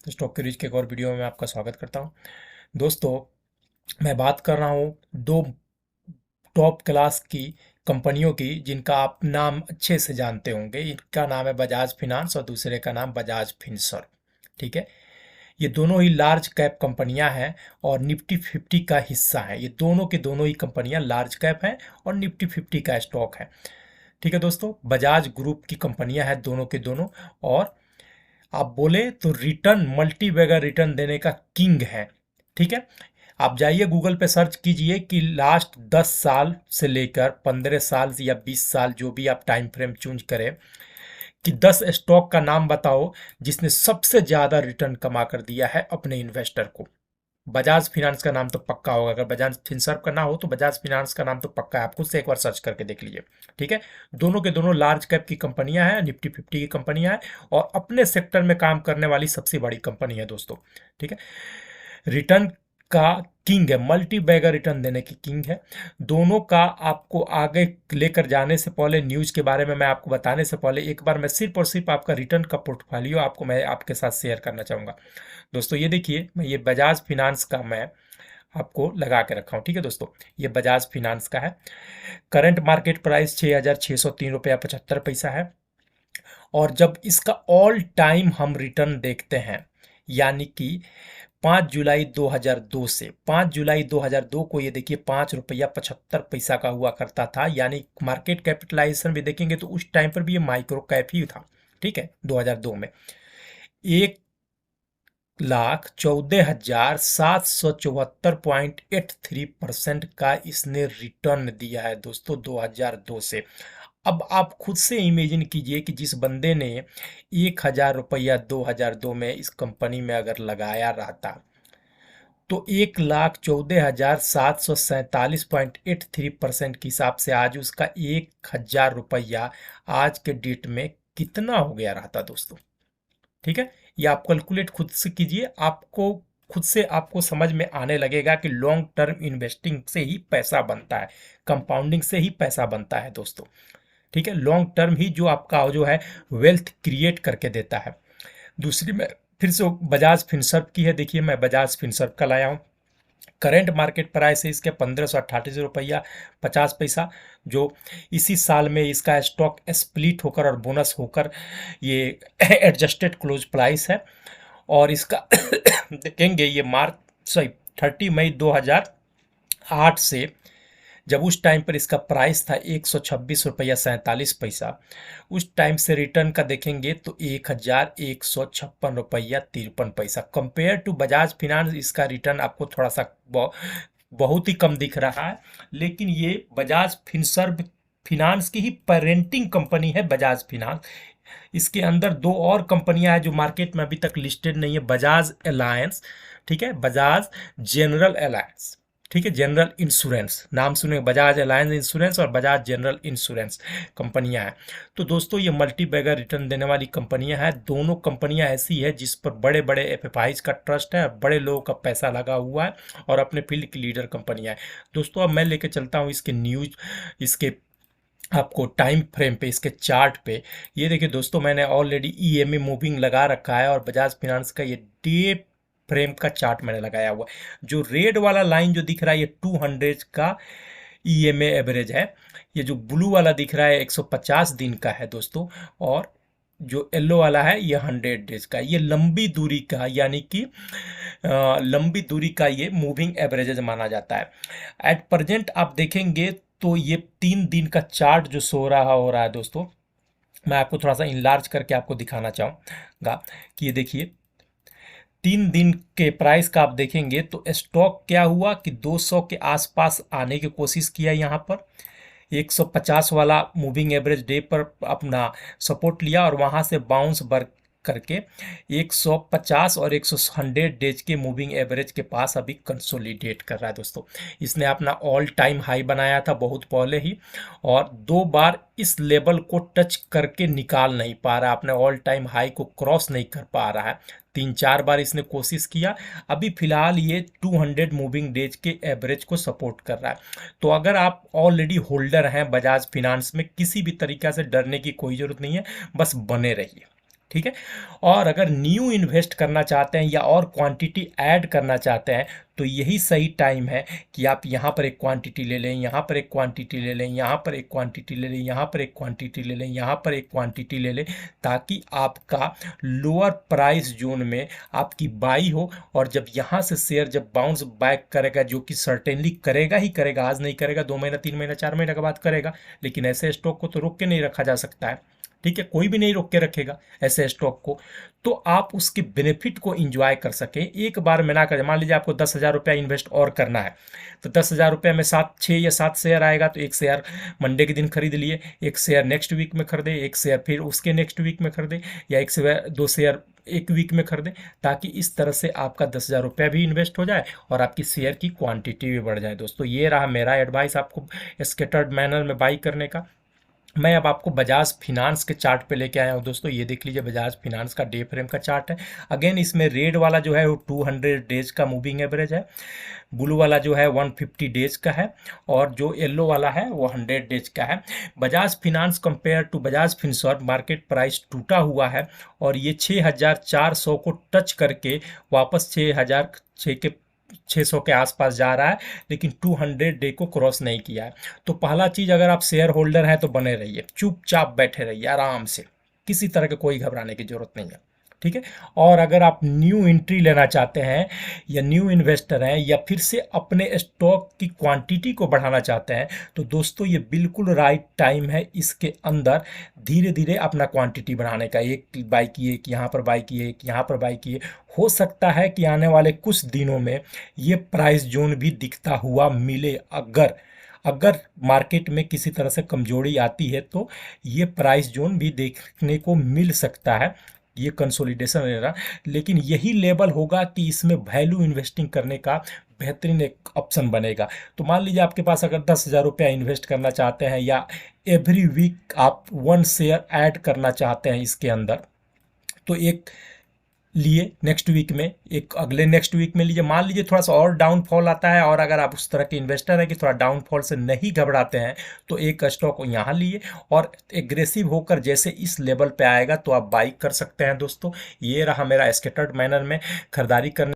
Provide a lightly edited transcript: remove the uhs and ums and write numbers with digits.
Stock के reach के एक और वीडियो में आपका स्वागत करता हूं। दोस्तों, मैं बात कर रहा हूं दो टॉप क्लास की कंपनियों की जिनका आप नाम अच्छे से जानते होंगे। इनका नाम है बजाज फिनांस और दूसरे का नाम बजाज फिनसर्व। ठीक है, ये दोनों ही लार्ज कैप कंपनियां हैं और निफ्टी 50 का हिस्सा है। ये दोनों के दोनों ही कंपनियां लार्ज कैप हैं और निफ्टी 50 का स्टॉक है। ठीक है दोस्तों, बजाज ग्रुप की कंपनियां हैं दोनों के दोनों। और आप बोले तो रिटर्न, मल्टी बैगर रिटर्न देने का किंग है। ठीक है, आप जाइए गूगल पे सर्च कीजिए कि लास्ट 10 साल से लेकर 15 साल या 20 साल, जो भी आप टाइम फ्रेम चूज करें, कि 10 स्टॉक का नाम बताओ जिसने सबसे ज्यादा रिटर्न कमा कर दिया है अपने इन्वेस्टर को। बजाज फिनांस का नाम तो पक्का होगा। अगर बजाज फिनसर्व का ना हो तो बजाज फिनांस का नाम तो पक्का है। आप खुद से एक बार सर्च करके देख लीजिए। ठीक है, दोनों के दोनों लार्ज कैप की कंपनियां हैं, निफ्टी 50 की कंपनियां हैं और अपने सेक्टर में काम करने वाली सबसे बड़ी कंपनी है दोस्तों। ठीक है, रिटर्न का किंग है, मल्टी बैगर रिटर्न देने की किंग है। दोनों का आपको आगे लेकर जाने से पहले, न्यूज के बारे में मैं आपको बताने से पहले, एक बार मैं सिर्फ और सिर्फ आपका रिटर्न का पोर्टफोलियो आपको मैं आपके साथ शेयर करना चाहूंगा। दोस्तों ये देखिए, मैं ये बजाज फिनांस का मैं आपको लगा के रखा हूँ। ठीक है दोस्तों, ये बजाज फिनांस का है। करंट मार्केट प्राइस 6,603 रुपया 75 पैसा है। और जब इसका ऑल टाइम हम रिटर्न देखते हैं, यानी कि 5 जुलाई 2002 से 5 जुलाई 2002 को, ये देखिए 5 रुपया 75 पैसा का हुआ करता था। यानी मार्केट कैपिटलाइजेशन भी देखेंगे तो उस टाइम पर भी ये माइक्रो कैप ही था। ठीक है, 2002 में 1,14,774.83% का इसने रिटर्न दिया है दोस्तों 2002 से। अब आप खुद से इमेजिन कीजिए कि जिस बंदे ने 1,000 रुपया 2002 में इस कंपनी में अगर लगाया रहता, तो 1,14,747.83% के हिसाब से आज उसका 1,000 रुपया आज के डेट में कितना हो गया रहता दोस्तों। ठीक है, ये आप कैलकुलेट खुद से कीजिए। आपको खुद से आपको समझ में आने लगेगा कि लॉन्ग टर्म इन्वेस्टिंग से ही पैसा बनता है, कंपाउंडिंग से ही पैसा बनता है दोस्तों। ठीक है, लॉन्ग टर्म ही जो आपका जो है वेल्थ क्रिएट करके देता है। दूसरी में फिर से बजाज फिनसर्व की है। देखिए, मैं बजाज फिनसर्व का लाया हूँ। करंट मार्केट प्राइस है इसके 1538 रुपया 50 पैसा, जो इसी साल में इसका स्टॉक स्प्लिट होकर और बोनस होकर ये एडजस्टेड क्लोज प्राइस है। और इसका देखेंगे ये मार्च सॉरी 30 मई 2008 से, जब उस टाइम पर इसका प्राइस था 126 रुपया 47 पैसा, उस टाइम से रिटर्न का देखेंगे तो 1,156 रुपया 53 पैसा। कंपेयर टू बजाज फिनांस इसका रिटर्न आपको थोड़ा सा बहुत ही कम दिख रहा है। लेकिन ये बजाज फिनसर्व फिनांस की ही पेरेंटिंग कंपनी है बजाज फिनांस। इसके अंदर दो और कंपनियां हैं जो मार्केट में अभी तक लिस्टेड नहीं है, बजाज अलायंस, ठीक है, बजाज जनरल अलायंस। ठीक है, जनरल इंश्योरेंस, नाम सुने, बजाज अलायंस इंश्योरेंस और बजाज जनरल इंश्योरेंस कंपनियां हैं। तो दोस्तों ये मल्टी बैगर रिटर्न देने वाली कंपनियां हैं। दोनों कंपनियां ऐसी है जिस पर बड़े बड़े एफएफआईज का ट्रस्ट है, बड़े लोगों का पैसा लगा हुआ है और अपने फील्ड की लीडर कंपनियां हैं। दोस्तों अब मैं लेके चलता हूँ इसके न्यूज, इसके आपको टाइम फ्रेम पे, इसके चार्ट पे। ये देखिए दोस्तों, मैंने ऑलरेडी ईएमए मूविंग लगा रखा है और बजाज फिनांस का ये डे फ्रेम का चार्ट मैंने लगाया हुआ है। जो रेड वाला लाइन जो दिख रहा है ये 200 का ईएमए एवरेज है। ये जो ब्लू वाला दिख रहा है 150 दिन का है दोस्तों। और जो येलो वाला है ये 100 डेज का। ये लंबी दूरी का, यानी कि लंबी दूरी का ये मूविंग एवरेजेज माना जाता है। एट प्रेजेंट आप देखेंगे तो ये 3 दिन का चार्ट जो हो रहा है दोस्तों, मैं आपको थोड़ा सा इनलार्ज करके आपको दिखाना चाहूँगा कि ये देखिए 3 दिन के प्राइस का आप देखेंगे तो स्टॉक क्या हुआ कि 200 के आसपास आने की कोशिश किया। यहाँ पर 150 वाला मूविंग एवरेज डे पर अपना सपोर्ट लिया और वहां से बाउंस बर करके 150 और 100 डेज के मूविंग एवरेज के पास अभी कंसोलिडेट कर रहा है दोस्तों। इसने अपना ऑल टाइम हाई बनाया था बहुत पहले ही, और 2 बार इस लेवल को टच करके निकाल नहीं पा रहा, अपने ऑल टाइम हाई को क्रॉस नहीं कर पा रहा है। 3-4 बार इसने कोशिश किया। अभी फिलहाल ये 200 मूविंग डेज के एवरेज को सपोर्ट कर रहा है। तो अगर आप ऑलरेडी होल्डर हैं बजाज फिनांस में, किसी भी तरीका से डरने की कोई जरूरत नहीं है, बस बने रहिए। ठीक है। और अगर न्यू इन्वेस्ट करना चाहते हैं या और क्वांटिटी ऐड करना चाहते हैं तो यही सही टाइम है कि आप यहाँ पर एक क्वांटिटी ले लें, यहाँ पर एक क्वांटिटी ले लें, यहाँ पर एक क्वांटिटी ले लें, यहाँ पर एक क्वांटिटी ले लें, यहाँ पर एक क्वांटिटी ले लें, ताकि आपका लोअर प्राइस जोन में आपकी बाई हो। और जब यहाँ से शेयर जब बाउंस बैक करेगा, जो कि सर्टेनली करेगा ही करेगा, आज नहीं करेगा, 2 महीना 3 महीना 4 महीने के बाद करेगा, लेकिन ऐसे स्टॉक को तो रोक के नहीं रखा जा सकता है, ठीक है, कोई भी नहीं रोक के रखेगा ऐसे स्टॉक को। तो आप उसके बेनिफिट को इंजॉय कर सकें, एक बार में ना करें। मान लीजिए आपको 10,000 रुपया इन्वेस्ट और करना है, तो 10,000 रुपये में 6 या 7 शेयर आएगा, तो एक शेयर मंडे के दिन खरीद लिए, एक शेयर नेक्स्ट वीक में खरीदे, एक शेयर फिर उसके नेक्स्ट वीक में खरीदे, या एक शेयर 2 शेयर एक वीक में खरीदे, ताकि इस तरह से आपका 10,000 रुपया भी इन्वेस्ट हो जाए और आपकी शेयर की क्वांटिटी भी बढ़ जाए। दोस्तों ये रहा मेरा एडवाइस आपको स्कैटर्ड मैनर में बाई करने का। मैं अब आपको बजाज फिनांस के चार्ट पे लेके आया हूँ दोस्तों। ये देख लीजिए बजाज फिनांस का डे फ्रेम का चार्ट है। अगेन इसमें रेड वाला जो है वो 200 डेज का मूविंग एवरेज है, ब्लू वाला जो है 150 डेज का है, और जो येलो वाला है वो 100 डेज का है। Bajaj finance compare to Bajaj Finserv market price टूटा हुआ है और ये 6,400 को टच करके वापस 6,600 के आसपास जा रहा है, लेकिन 200 डे को क्रॉस नहीं किया है। तो पहला चीज़, अगर आप शेयर होल्डर हैं तो बने रहिए, चुपचाप बैठे रहिए आराम से, किसी तरह के कोई घबराने की जरूरत नहीं है, ठीक है। और अगर आप न्यू एंट्री लेना चाहते हैं या न्यू इन्वेस्टर हैं या फिर से अपने स्टॉक की क्वांटिटी को बढ़ाना चाहते हैं, तो दोस्तों ये बिल्कुल राइट टाइम है इसके अंदर धीरे धीरे अपना क्वांटिटी बढ़ाने का। एक बाई किए, एक यहाँ पर बाई किए, एक यहाँ पर बाई किए, हो सकता है कि आने वाले कुछ दिनों में ये प्राइस जोन भी दिखता हुआ मिले। अगर मार्केट में किसी तरह से कमजोरी आती है तो ये प्राइस जोन भी देखने को मिल सकता है, ये कंसोलिडेशन रहेगा। लेकिन यही लेवल होगा कि इसमें वैल्यू इन्वेस्टिंग करने का बेहतरीन एक ऑप्शन बनेगा। तो मान लीजिए आपके पास अगर 10,000 रुपया इन्वेस्ट करना चाहते हैं या एवरी वीक आप 1 शेयर ऐड करना चाहते हैं इसके अंदर, तो एक लिए नेक्स्ट वीक में, एक अगले नेक्स्ट वीक में लीजिए। मान लीजिए थोड़ा सा और डाउनफॉल आता है, और अगर आप उस तरह के इन्वेस्टर हैं कि थोड़ा डाउनफॉल से नहीं घबराते हैं, तो एक स्टॉक यहाँ लिए और एग्रेसिव होकर जैसे इस लेवल पे आएगा तो आप बाई कर सकते हैं। दोस्तों ये रहा मेरा स्कैटर्ड मैनर में खरीदारी करने